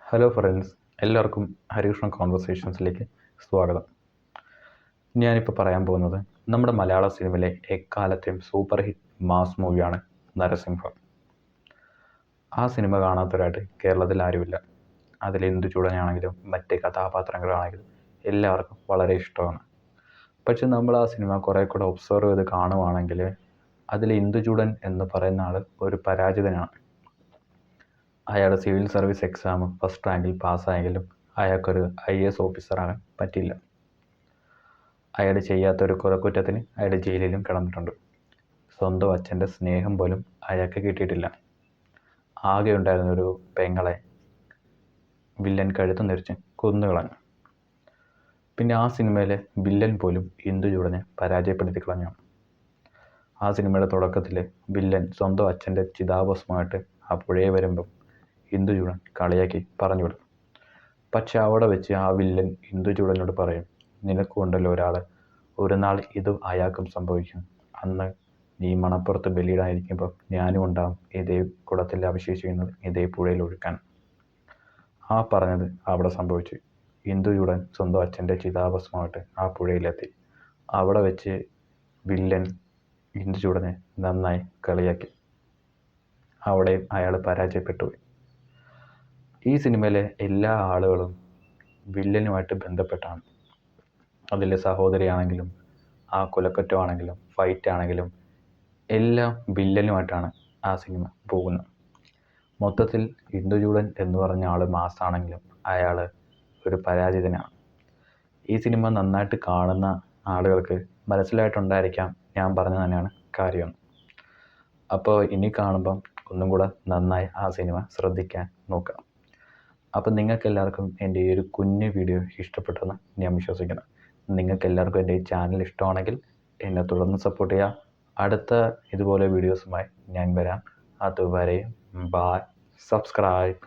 Hello friends, എല്ലാവർക്കും ഹരികൃഷ്ണ കോൺവെർസേഷൻസിലേക്ക് സ്വാഗതം. ഞാനിപ്പോൾ പറയാൻ പോകുന്നത് നമ്മുടെ മലയാള സിനിമയിലെ എക്കാലത്തെയും സൂപ്പർ ഹിറ്റ് മാസ് മൂവിയാണ് നരസിംഹം. ആ സിനിമ കാണാത്തവരായിട്ട് കേരളത്തിൽ ആരുമില്ല. അതിൽ ഇന്ദുചൂടനാണെങ്കിലും മറ്റ് കഥാപാത്രങ്ങളാണെങ്കിലും എല്ലാവർക്കും വളരെ ഇഷ്ടമാണ്. പക്ഷെ നമ്മൾ ആ സിനിമ കുറേ കൂടെ ഒബ്സർവ് ചെയ്ത് കാണുവാണെങ്കിൽ അതിൽ ഇന്ദുചൂടൻ എന്ന് പറയുന്ന ആൾ ഒരു പരാജിതനാണ്. അയാൾ സിവിൽ സർവീസ് എക്സാം ഫസ്റ്റ് റാങ്കിൽ പാസ്സായെങ്കിലും അയാൾക്കൊരു IAS ഓഫീസറാകാൻ പറ്റില്ല. അയാൾ ചെയ്യാത്തൊരു കുറ്റത്തിന് അയാൾ ജയിലിലും കിടന്നിട്ടുണ്ട്. സ്വന്തം അച്ഛൻ്റെ സ്നേഹം പോലും അയാൾക്ക് കിട്ടിയിട്ടില്ല. ആകെ ഉണ്ടായിരുന്ന ഒരു പെങ്ങളെ വില്ലൻ കഴുത്ത് നെരിച്ച് കൊന്നുകളഞ്ഞു. പിന്നെ ആ സിനിമയിലെ വില്ലൻ പോലും ഇന്ദുചൂടനെ പരാജയപ്പെടുത്തി കളഞ്ഞു. ആ സിനിമയുടെ തുടക്കത്തിൽ വില്ലൻ സ്വന്തം അച്ഛൻ്റെ ചിതാഭസ്മമായിട്ട് ആ പുഴയെ വരുമ്പം ഇന്ദുചൂടൻ കളിയാക്കി പറഞ്ഞു വിടും. പക്ഷെ അവിടെ വെച്ച് ആ വില്ലൻ ഇന്ദുചൂടനോട് പറയും, നിനക്കുണ്ടല്ലോ ഒരാൾ, ഒരു നാൾ ഇത് അയാൾക്കും സംഭവിക്കും. അന്ന് നീ മണപ്പുറത്ത് ബലിയിടാനിരിക്കുമ്പോൾ ഞാനും ഉണ്ടാവും ഇതേ കുളത്തിൽ അവശേഷിക്കുന്നത് ഇതേ പുഴയിൽ ഒഴുക്കാൻ. ആ പറഞ്ഞത് അവിടെ സംഭവിച്ചു. ഇന്ദുചൂടൻ സ്വന്തം അച്ഛൻ്റെ ചിതാഭസ്മമായിട്ട് ആ പുഴയിലെത്തി. അവിടെ വെച്ച് വില്ലൻ ഇന്ദുചൂടനെ നന്നായി കളിയാക്കി. അവിടെ അയാൾ പരാജയപ്പെട്ടുപോയി. ഈ സിനിമയിലെ എല്ലാ ആളുകളും വില്ലനുമായിട്ട് ബന്ധപ്പെട്ടാണ്. അതിലെ സഹോദരിയാണെങ്കിലും ആ കൊലക്കുറ്റമാണെങ്കിലും ഫൈറ്റ് ആണെങ്കിലും എല്ലാം വില്ലനുമായിട്ടാണ് ആ സിനിമ പോകുന്നത്. മൊത്തത്തിൽ ഇന്ദുചൂടൻ എന്ന് പറഞ്ഞ ആൾ മാസാണെങ്കിലും അയാൾ ഒരു പരാജിതനാണ്. ഈ സിനിമ നന്നായിട്ട് കാണുന്ന ആളുകൾക്ക് മനസ്സിലായിട്ടുണ്ടായിരിക്കാം ഞാൻ പറഞ്ഞു തന്നെയാണ് കാര്യം. അപ്പോൾ ഇനി കാണുമ്പം ഒന്നും കൂടെ നന്നായി ആ സിനിമ ശ്രദ്ധിക്കാൻ നോക്കാം. അപ്പം നിങ്ങൾക്ക് എല്ലാവർക്കും എൻ്റെ ഈ ഒരു കുഞ്ഞു വീഡിയോ ഇഷ്ടപ്പെട്ടെന്ന് ഞാൻ വിശ്വസിക്കുന്നു. നിങ്ങൾക്ക് എല്ലാവർക്കും എൻ്റെ ഈ ചാനൽ ഇഷ്ടമാണെങ്കിൽ എന്നെ തുടർന്ന് സപ്പോർട്ട് ചെയ്യുക. അടുത്ത ഇതുപോലെ വീഡിയോസുമായി ഞാൻ വരാം. അതുവരെ ബൈ, സബ്സ്ക്രൈബ്.